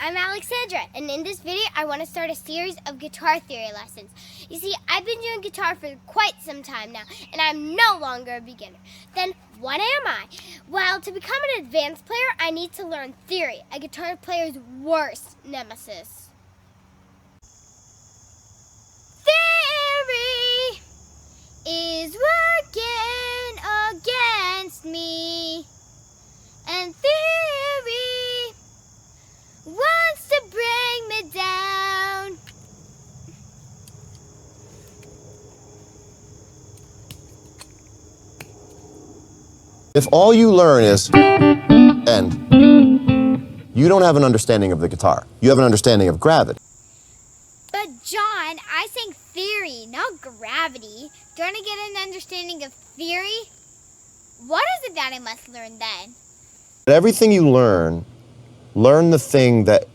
I'm Alexandra, and in this video I want to start a series of guitar theory lessons. You see, I've been doing guitar for quite some time now, and I'm no longer a beginner. Then, what am I? Well, to become an advanced player, I need to learn theory, a guitar player's worst nemesis. Theory is working against me, and theory wants to bring me down. If all you learn is end, you don't have an understanding of the guitar. You have an understanding of gravity. But John, I sang theory, not gravity. Don't I get an understanding of theory? What is it that I must learn then? But everything you learn the thing that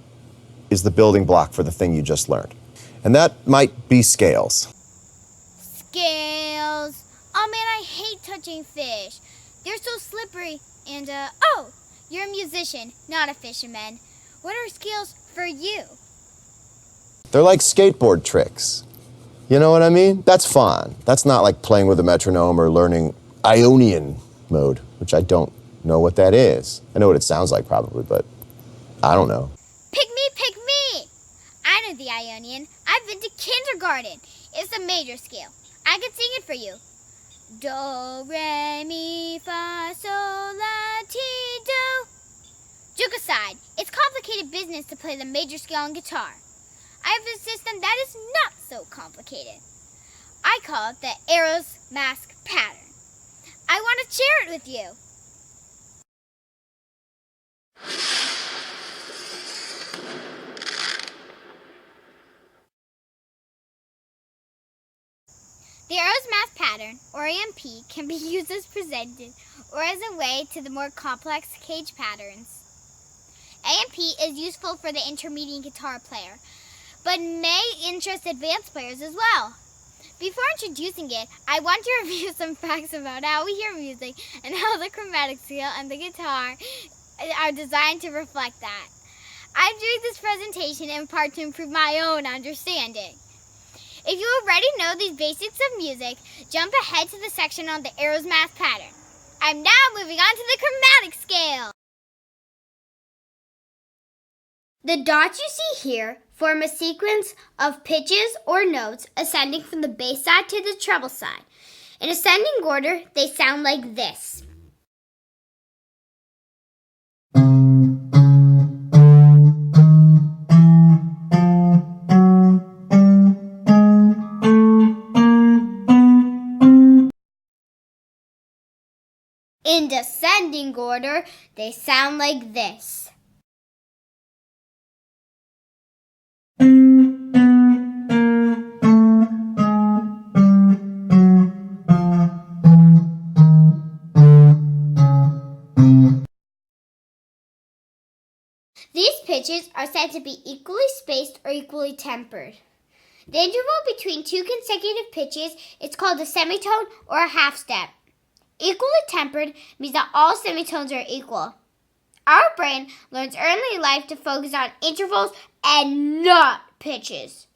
is the building block for the thing you just learned. And that might be scales. Scales. Oh man, I hate touching fish. They're so slippery. And, oh, you're a musician, not a fisherman. What are scales for you? They're like skateboard tricks. You know what I mean? That's fun. That's not like playing with a metronome or learning Ionian mode, which I don't know what that is. I know what it sounds like probably, but I don't know. Pick me, pick me! I know the Ionian. I've been to kindergarten. It's a major scale. I can sing it for you. Do, re, mi, fa, sol, la, ti, do. Joke aside, it's complicated business to play the major scale on guitar. I have a system that is not so complicated. I call it the Arrow's Mask pattern. I want to share it with you. The Arrow's Math pattern, or AMP, can be used as presented or as a way to the more complex cage patterns. AMP is useful for the intermediate guitar player, but may interest advanced players as well. Before introducing it, I want to review some facts about how we hear music and how the chromatic scale and the guitar are designed to reflect that. I'm doing this presentation in part to improve my own understanding. If you already know these basics of music, jump ahead to the section on the Arrow's Math pattern. I'm now moving on to the chromatic scale. The dots you see here form a sequence of pitches or notes ascending from the bass side to the treble side. In ascending order, they sound like this. In descending order, they sound like this. These pitches are said to be equally spaced or equally tempered. The interval between two consecutive pitches is called a semitone or a half step. Equally tempered means that all semitones are equal. Our brain learns early in life to focus on intervals and not pitches.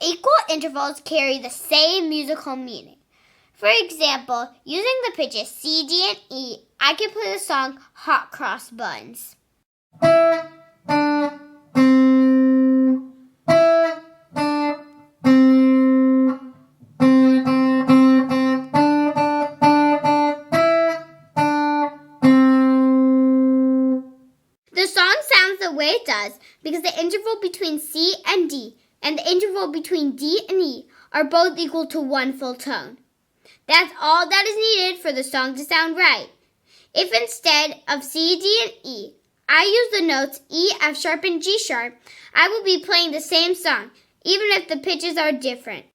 Equal intervals carry the same musical meaning. For example, using the pitches C, D, and E, I can play the song Hot Cross Buns. The song sounds the way it does because the interval between C and D and the interval between D and E are both equal to one full tone. That's all that is needed for the song to sound right. If instead of C, D, and E, I use the notes E, F sharp, and G sharp, I will be playing the same song, even if the pitches are different.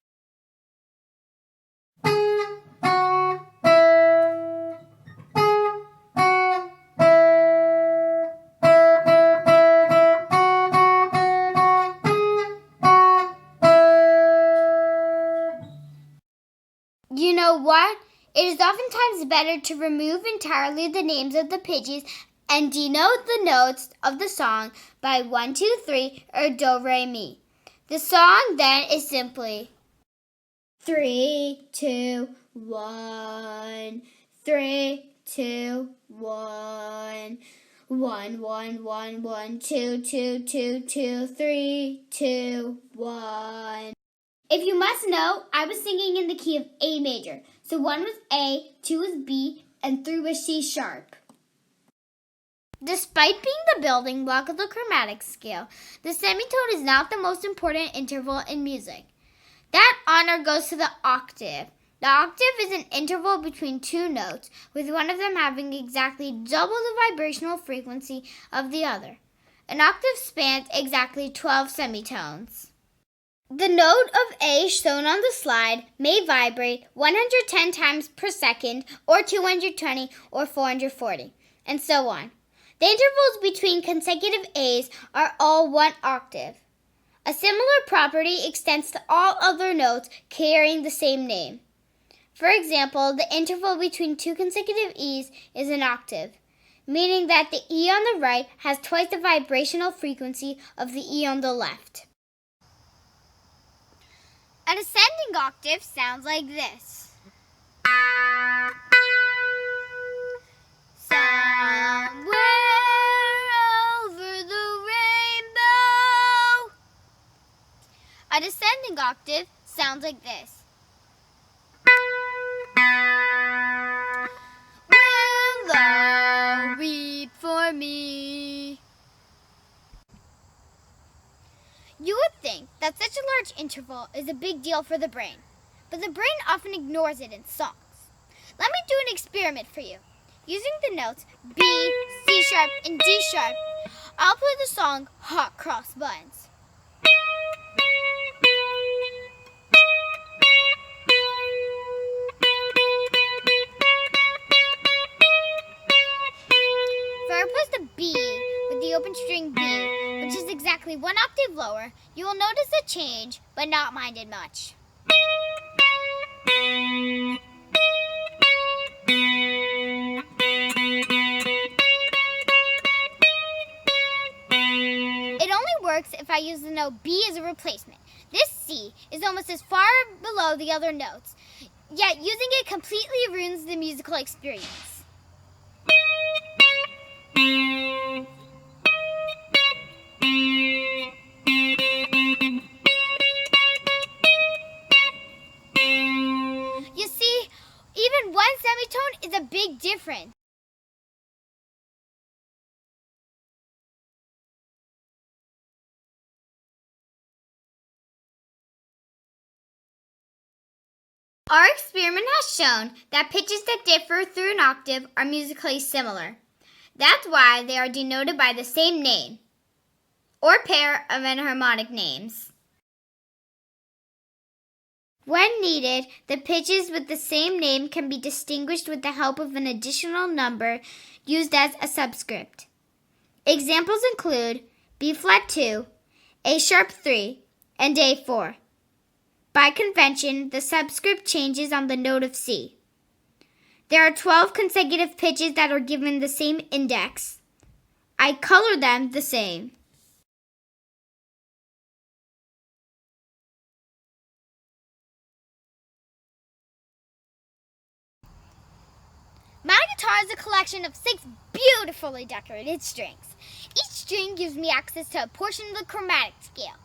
You know what? It is oftentimes better to remove entirely the names of the pitches and denote the notes of the song by 1, 2, 3 or do, re, mi. The song then is simply 3, 2, 1, 3, 2, 1, 1, 1, 1, 1, 2, 2, 2, 2, 3, 2, 1. If you must know, I was singing in the key of A major. So 1 was A, 2 was B, and 3 was C sharp. Despite being the building block of the chromatic scale, the semitone is not the most important interval in music. That honor goes to the octave. The octave is an interval between two notes, with one of them having exactly double the vibrational frequency of the other. An octave spans exactly 12 semitones. The note of A shown on the slide may vibrate 110 times per second, or 220, or 440, and so on. The intervals between consecutive A's are all one octave. A similar property extends to all other notes carrying the same name. For example, the interval between two consecutive E's is an octave, meaning that the E on the right has twice the vibrational frequency of the E on the left. An ascending octave sounds like this. Somewhere over the rainbow. A descending octave sounds like this. Willow, weep for me. You would think that such a large interval is a big deal for the brain, but the brain often ignores it in songs. Let me do an experiment for you. Using the notes B, C sharp, and D sharp, I'll play the song Hot Cross Buns. If I replace the B with the open string B, which is exactly one octave lower, you will notice a change, but not mind it much. It only works if I use the note B as a replacement. This C is almost as far below the other notes, yet using it completely ruins the musical experience. You see, even one semitone is a big difference. Our experiment has shown that pitches that differ through an octave are musically similar. That's why they are denoted by the same name, or pair of enharmonic names. When needed, the pitches with the same name can be distinguished with the help of an additional number used as a subscript. Examples include B flat 2, A sharp 3, and A 4. By convention, the subscript changes on the note of C. There are 12 consecutive pitches that are given the same index. I color them the same. My guitar is a collection of 6 beautifully decorated strings. Each string gives me access to a portion of the chromatic scale.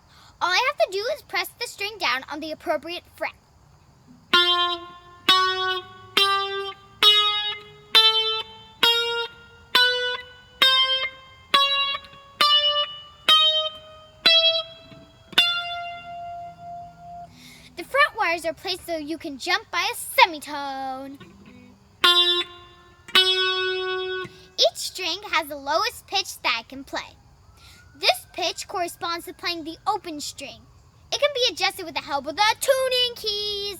All I have to do is press the string down on the appropriate fret. The fret wires are placed so you can jump by a semitone. Each string has the lowest pitch that I can play. This pitch corresponds to playing the open string. It can be adjusted with the help of the tuning keys.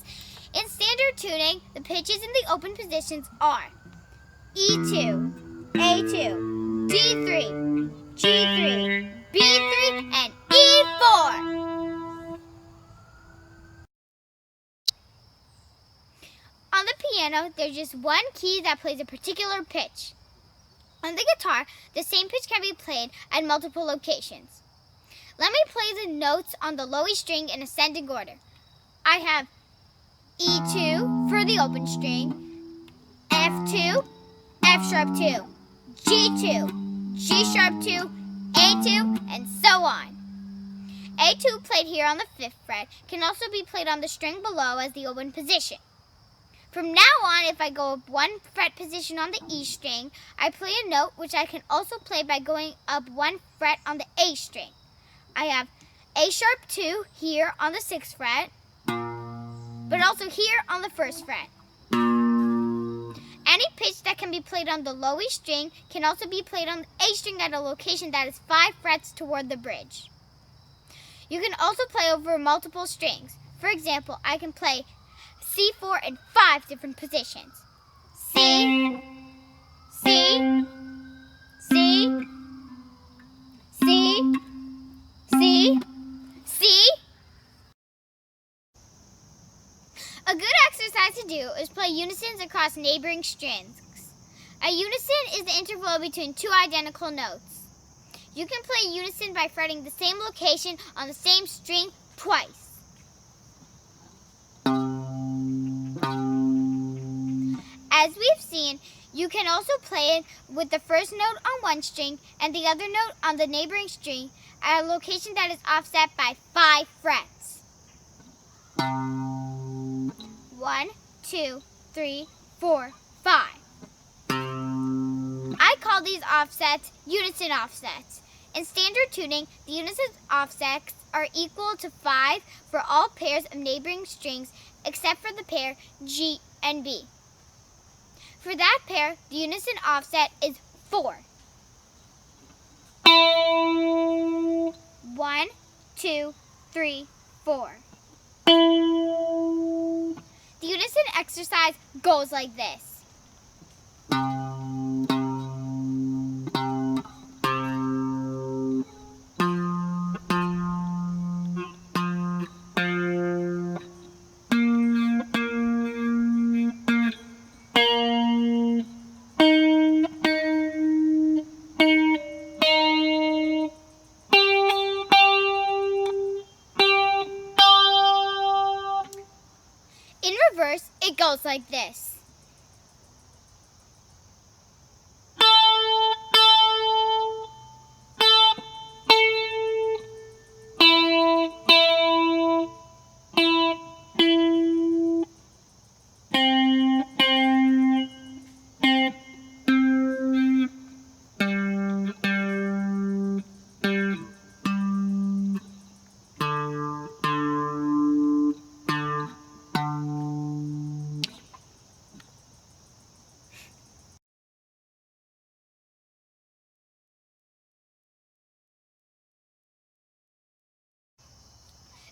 In standard tuning, the pitches in the open positions are E2, A2, D3, G3, B3, and E4. On the piano, there's just one key that plays a particular pitch. On the guitar, the same pitch can be played at multiple locations. Let me play the notes on the low E string in ascending order. I have E2 for the open string, F2, F sharp 2, G2, G sharp 2, A2, and so on. A2 played here on the 5th fret can also be played on the string below as the open position. From now on, if I go up 1 fret position on the E string, I play a note which I can also play by going up 1 fret on the A string. I have A sharp 2 here on the 6th fret, but also here on the 1st fret. Any pitch that can be played on the low E string can also be played on the A string at a location that is 5 frets toward the bridge. You can also play over multiple strings. For example, I can play C4 in 5 different positions. C, C, C, C, C, C. A good exercise to do is play unisons across neighboring strings. A unison is the interval between 2 identical notes. You can play unison by fretting the same location on the same string twice. As we've seen, you can also play it with the first note on one string and the other note on the neighboring string at a location that is offset by 5 frets. 1, 2, 3, 4, 5. I call these offsets unison offsets. In standard tuning, the unison offsets are equal to 5 for all pairs of neighboring strings except for the pair G and B. For that pair, the unison offset is 4. 1, 2, 3, 4. The unison exercise goes like this. In reverse, it goes like this.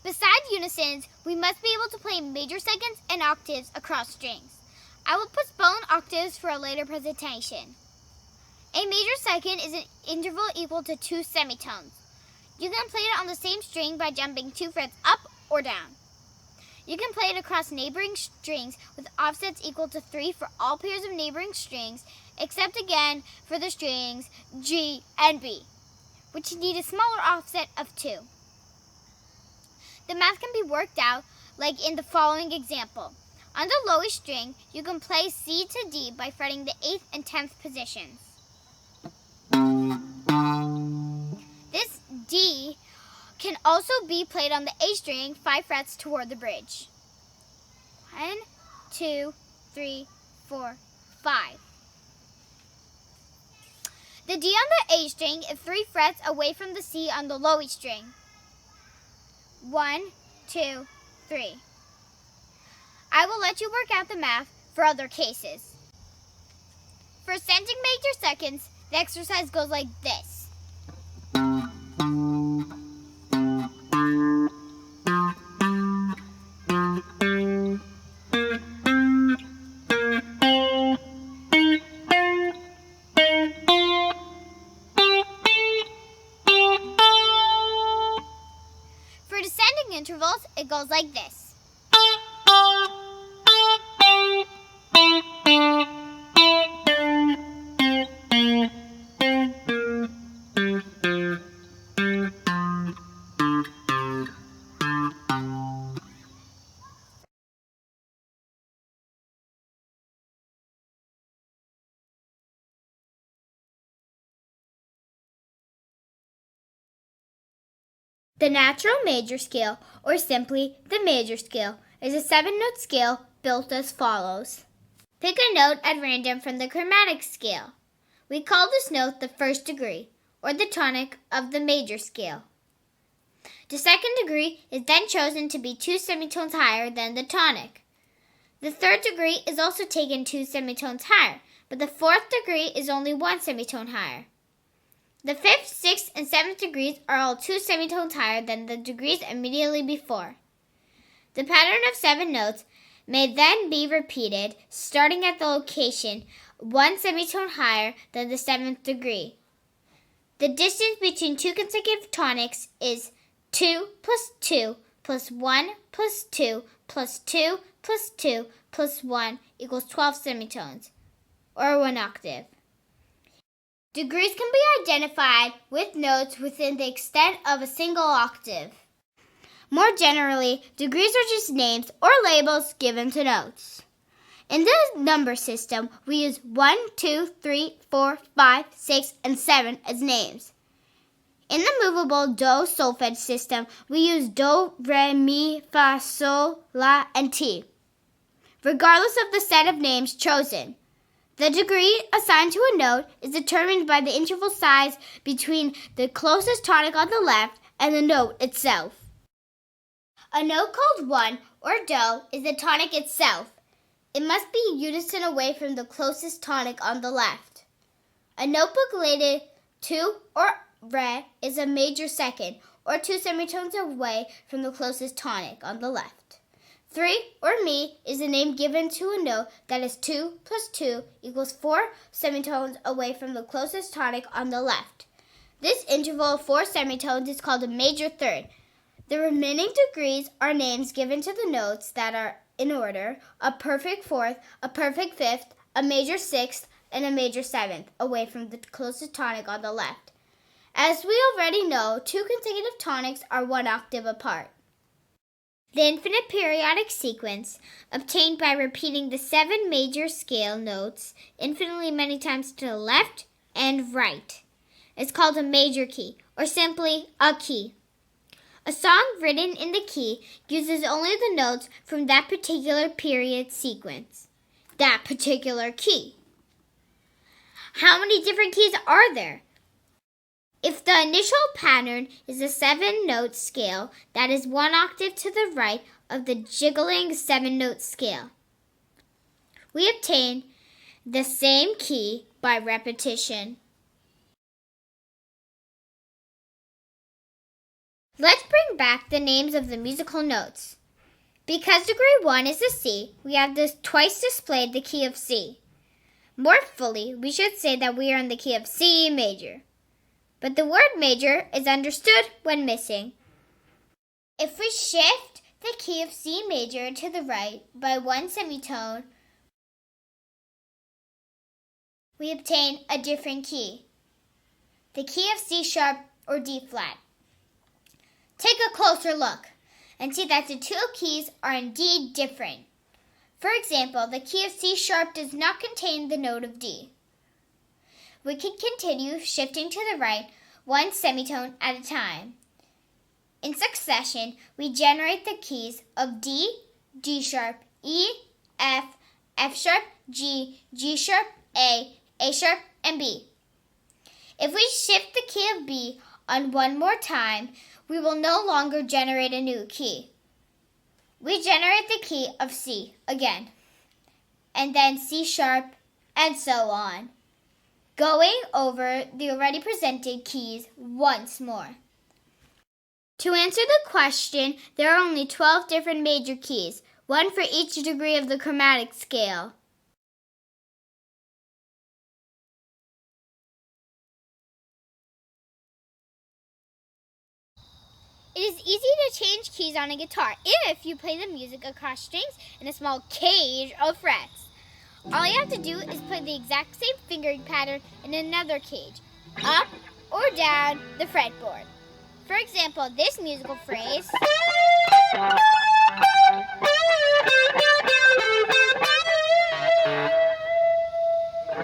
Besides unisons, we must be able to play major seconds and octaves across strings. I will postpone octaves for a later presentation. A major second is an interval equal to 2 semitones. You can play it on the same string by jumping 2 frets up or down. You can play it across neighboring strings with offsets equal to 3 for all pairs of neighboring strings, except again for the strings G and B, which need a smaller offset of 2. The math can be worked out like in the following example. On the lowest string, you can play C to D by fretting the 8th and 10th positions. This D can also be played on the A string 5 frets toward the bridge. 1, 2, 3, 4, 5. The D on the A string is 3 frets away from the C on the low E string. 1, 2, 3. I will let you work out the math for other cases. For ascending major seconds, the exercise goes like this. For descending intervals, it goes like this. The natural major scale, or simply the major scale, is a 7-note scale built as follows. Pick a note at random from the chromatic scale. We call this note the first degree, or the tonic of the major scale. The second degree is then chosen to be 2 semitones higher than the tonic. The third degree is also taken 2 semitones higher, but the fourth degree is only 1 semitone higher. The fifth, sixth, and seventh degrees are all 2 semitones higher than the degrees immediately before. The pattern of 7 notes may then be repeated, starting at the location 1 semitone higher than the 7th degree. The distance between 2 consecutive tonics is 2 plus 2 plus 1 plus 2 plus 2 plus 2 plus 1 equals 12 semitones, or 1 octave. Degrees can be identified with notes within the extent of a single octave. More generally, degrees are just names or labels given to notes. In the number system, we use 1, 2, 3, 4, 5, 6, and 7 as names. In the movable do solfege system, we use do, re, mi, fa, sol, la, and ti, regardless of the set of names chosen. The degree assigned to a note is determined by the interval size between the closest tonic on the left and the note itself. A note called 1 or do is the tonic itself. It must be unison away from the closest tonic on the left. A notebook labeled 2 or re is a major second, or 2 semitones away from the closest tonic on the left. 3 or mi is a name given to a note that is 2 plus 2 equals 4 semitones away from the closest tonic on the left. This interval of 4 semitones is called a major third. The remaining degrees are names given to the notes that are in order: a perfect fourth, a perfect fifth, a major sixth, and a major seventh away from the closest tonic on the left. As we already know, 2 consecutive tonics are 1 octave apart. The infinite periodic sequence, obtained by repeating the 7 major scale notes infinitely many times to the left and right, is called a major key, or simply a key. A song written in the key uses only the notes from that particular period sequence, that particular key. How many different keys are there? If the initial pattern is a 7-note scale, that is 1 octave to the right of the jiggling 7-note scale. We obtain the same key by repetition. Let's bring back the names of the musical notes. Because degree 1 is a C, we have twice displayed the key of C. More fully, we should say that we are in the key of C major. But the word major is understood when missing. If we shift the key of C major to the right by 1 semitone, we obtain a different key, the key of C sharp or D flat. Take a closer look and see that the 2 keys are indeed different. For example, the key of C sharp does not contain the note of D. We can continue shifting to the right 1 semitone at a time. In succession, we generate the keys of D, D sharp, E, F, F sharp, G, G sharp, A sharp, and B. If we shift the key of B on one more time, we will no longer generate a new key. We generate the key of C again, and then C sharp, and so on, going over the already presented keys once more. To answer the question, there are only 12 different major keys, 1 for each degree of the chromatic scale. It is easy to change keys on a guitar if you play the music across strings in a small cage of frets. All you have to do is play the exact same fingering pattern in another cage, up or down the fretboard. For example, this musical phrase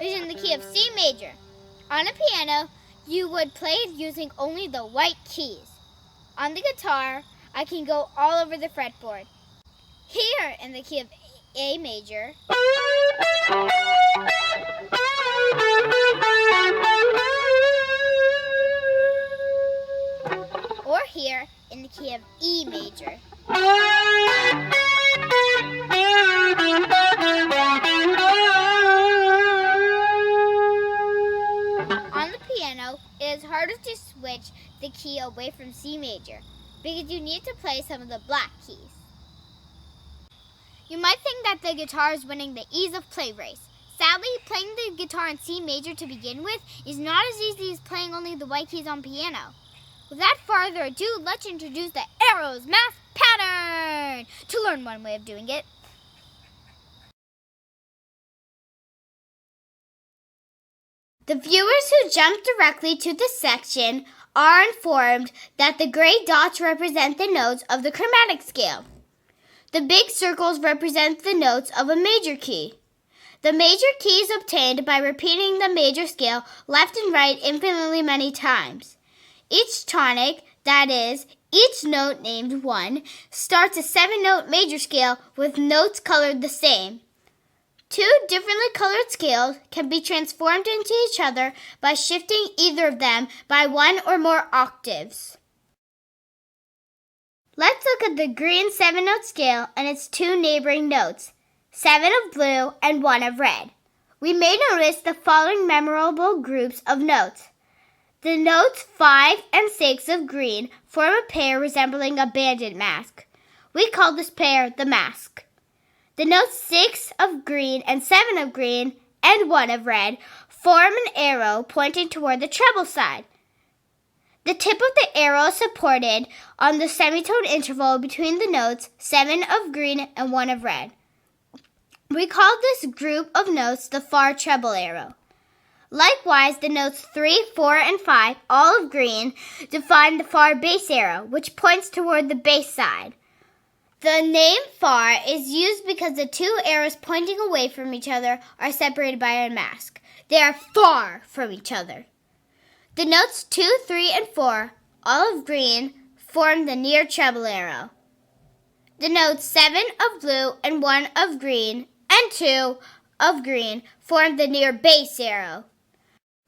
is in the key of C major. On a piano, you would play it using only the white keys. On the guitar, I can go all over the fretboard. Here in the key of A major, or here in the key of E major. On the piano, it is harder to switch the key away from C major because you need to play some of the black keys. You might think that the guitar is winning the ease of play race. Sadly, playing the guitar in C major to begin with is not as easy as playing only the white keys on piano. Without further ado, let's introduce the arrows math pattern to learn one way of doing it. The viewers who jump directly to this section are informed that the gray dots represent the notes of the chromatic scale. The big circles represent the notes of a major key. The major key is obtained by repeating the major scale left and right infinitely many times. Each tonic, that is, each note named 1, starts a 7-note major scale with notes colored the same. Two differently colored scales can be transformed into each other by shifting either of them by 1 or more octaves. Let's look at the green 7-note scale and its two neighboring notes, 7 of blue and 1 of red. We may notice the following memorable groups of notes. The notes 5 and 6 of green form a pair resembling a bandit mask. We call this pair the mask. The notes 6 of green and 7 of green and 1 of red form an arrow pointing toward the treble side. The tip of the arrow is supported on the semitone interval between the notes 7 of green and 1 of red. We call this group of notes the far treble arrow. Likewise, the notes 3, 4, and 5, all of green, define the far bass arrow, which points toward the bass side. The name far is used because the two arrows pointing away from each other are separated by a mask. They are far from each other. The notes 2, 3, and 4, all of green, form the near treble arrow. The notes 7 of blue and 1 of green and 2 of green form the near bass arrow.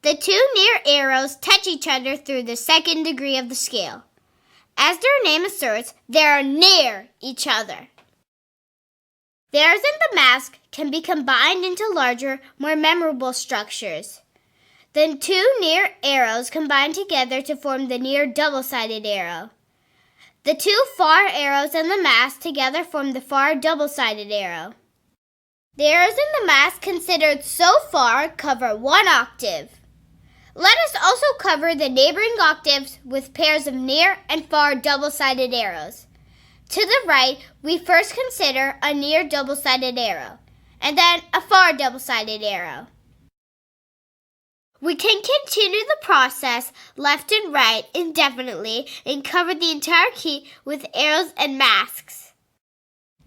The two near arrows touch each other through the second degree of the scale. As their name asserts, they are near each other. The arrows in the mask can be combined into larger, more memorable structures. The two near arrows combine together to form the near double-sided arrow. The two far arrows in the mask together form the far double-sided arrow. The arrows in the mask considered so far cover 1 octave. Let us also cover the neighboring octaves with pairs of near and far double-sided arrows. To the right, we first consider a near double-sided arrow, and then a far double-sided arrow. We can continue the process left and right indefinitely and cover the entire key with arrows and masks.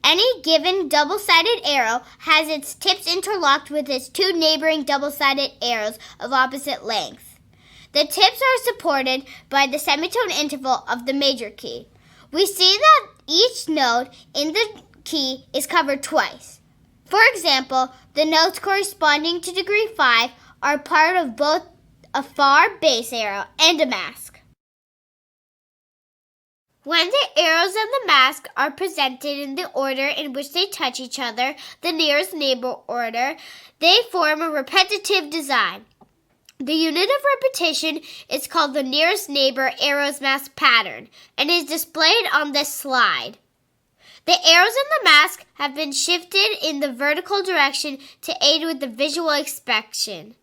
Any given double-sided arrow has its tips interlocked with its two neighboring double-sided arrows of opposite length. The tips are supported by the semitone interval of the major key. We see that each note in the key is covered twice. For example, the notes corresponding to degree 5 are part of both a far bass arrow and a mask. When the arrows and the mask are presented in the order in which they touch each other, the nearest neighbor order, they form a repetitive design. The unit of repetition is called the nearest neighbor arrows mask pattern and is displayed on this slide. The arrows in the mask have been shifted in the vertical direction to aid with the visual inspection.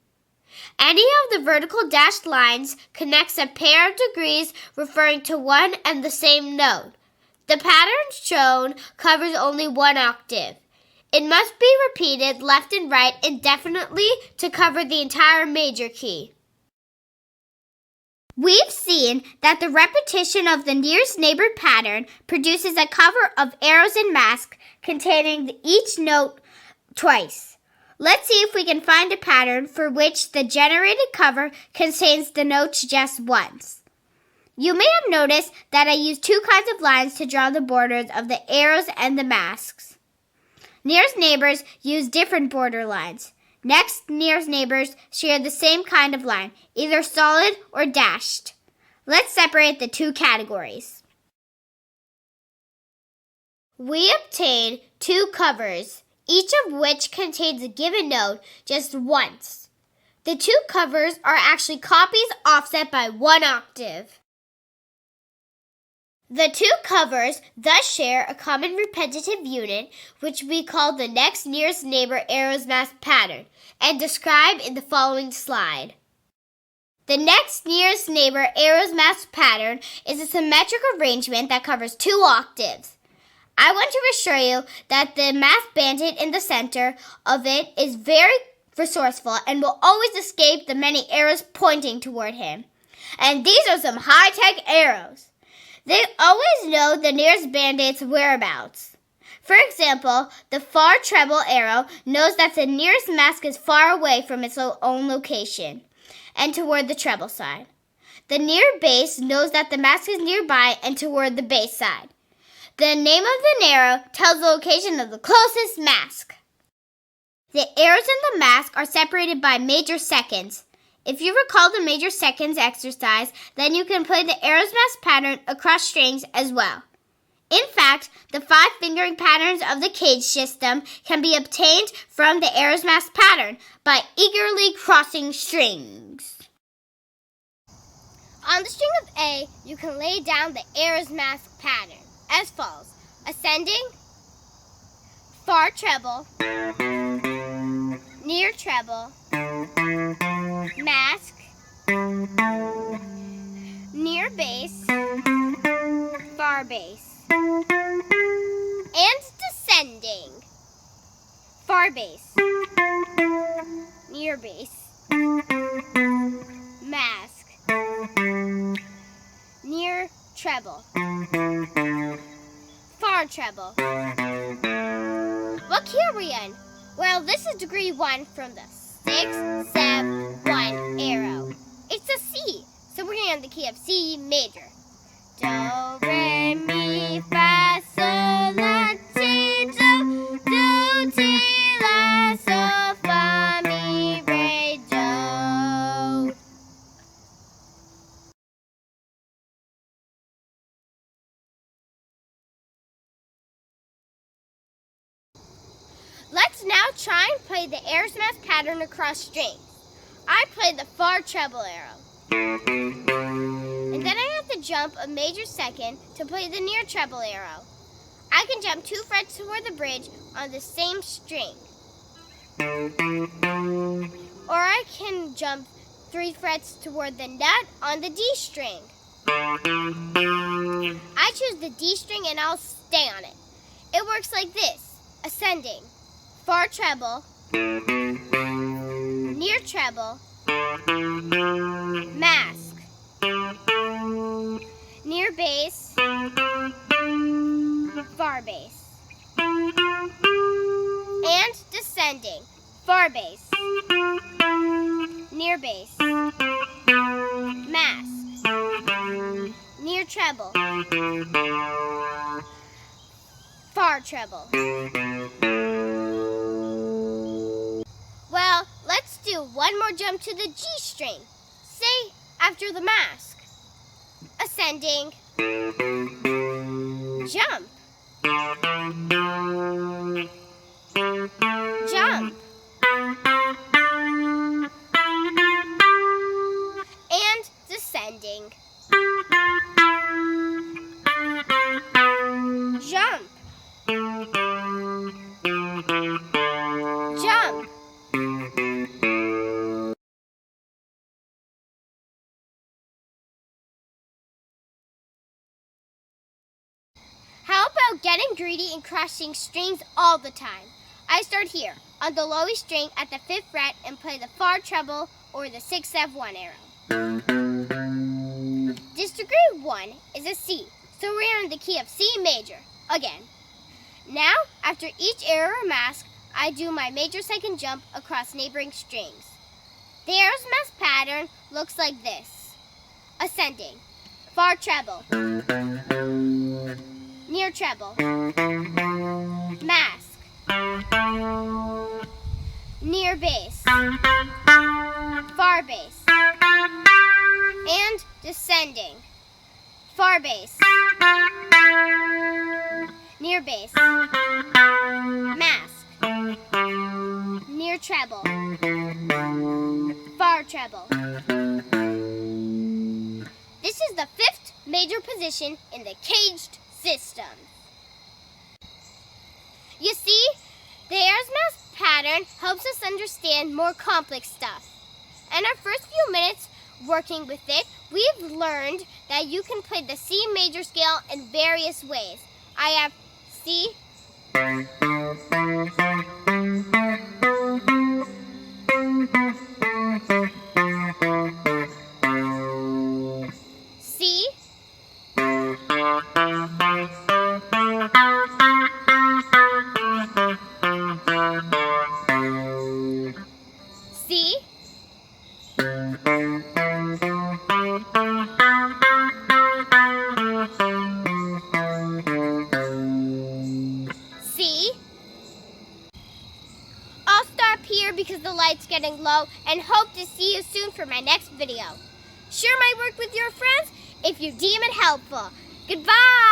Any of the vertical dashed lines connects a pair of degrees referring to one and the same note. The pattern shown covers only 1 octave. It must be repeated left and right indefinitely to cover the entire major key. We've seen that the repetition of the nearest neighbor pattern produces a cover of arrows and masks containing each note twice. Let's see if we can find a pattern for which the generated cover contains the notes just once. You may have noticed that I use two kinds of lines to draw the borders of the arrows and the masks. Nearest neighbors use different border lines. Next nearest neighbors share the same kind of line, either solid or dashed. Let's separate the two categories. We obtain two covers, each of which contains a given note just once. The two covers are actually copies offset by 1 octave. The two covers thus share a common repetitive unit, which we call the next nearest neighbor arrows mask pattern, and describe in the following slide. The next nearest neighbor arrows mask pattern is a symmetric arrangement that covers 2 octaves. I want to assure you that the masked bandit in the center of it is very resourceful and will always escape the many arrows pointing toward him. And these are some high-tech arrows. They always know the nearest bandit's whereabouts. For example, the far treble arrow knows that the nearest mask is far away from its own location and toward the treble side. The near base knows that the mask is nearby and toward the base side. The name of the arrow tells the location of the closest mask. The arrows in the mask are separated by major seconds. If you recall the major seconds exercise, then you can play the arrows mask pattern across strings as well. In fact, the 5 fingering patterns of the cage system can be obtained from the arrows mask pattern by eagerly crossing strings. On the string of A, you can lay down the arrows mask pattern as follows: ascending, far treble, near treble, mask, near bass, far bass, and descending, far bass, near bass, mask, near treble, far treble. What key are we in? Well, this is degree 1 from the 6, 7, 1 arrow. It's a C, so we're in the key of C major. Do, re, mi, fa, sol, la, ti, do, ti, la, sol, fa, mi, re, do. Let's now try and play the arrows mask pattern across strings. I play the far treble arrow. And then I have to jump a major second to play the near treble arrow. I can jump 2 frets toward the bridge on the same string. Or I can jump 3 frets toward the nut on the D string. I choose the D string and I'll stay on it. It works like this: ascending, far treble, near treble, mask, near bass, far bass, and descending, far bass, near bass, mask, near treble, far treble. Well, let's do one more jump to the G string, say after the mask. Ascending, jump, jump, and descending, jump, jump. How about getting greedy and crossing strings all the time? I start here, on the lowest string at the 5th fret and play the far treble or the 6-7-1 arrow. This degree 1 is a C, so we're in the key of C major, again. Now, after each arrow or mask, I do my major second jump across neighboring strings. The arrows mask pattern looks like this: ascending, far treble, near treble, mask, near bass, far bass, and descending, far bass, near bass, mask, near treble, far treble. This is the fifth major position in the caged system. You see, the Ayers math pattern helps us understand more complex stuff. In our first few minutes working with it, we've learned that you can play the C major scale in various ways. I have C, C, C, C. I'll stop here because the light's getting low and hope to see you soon for my next video. Share my work with your friends if you deem it helpful. Goodbye!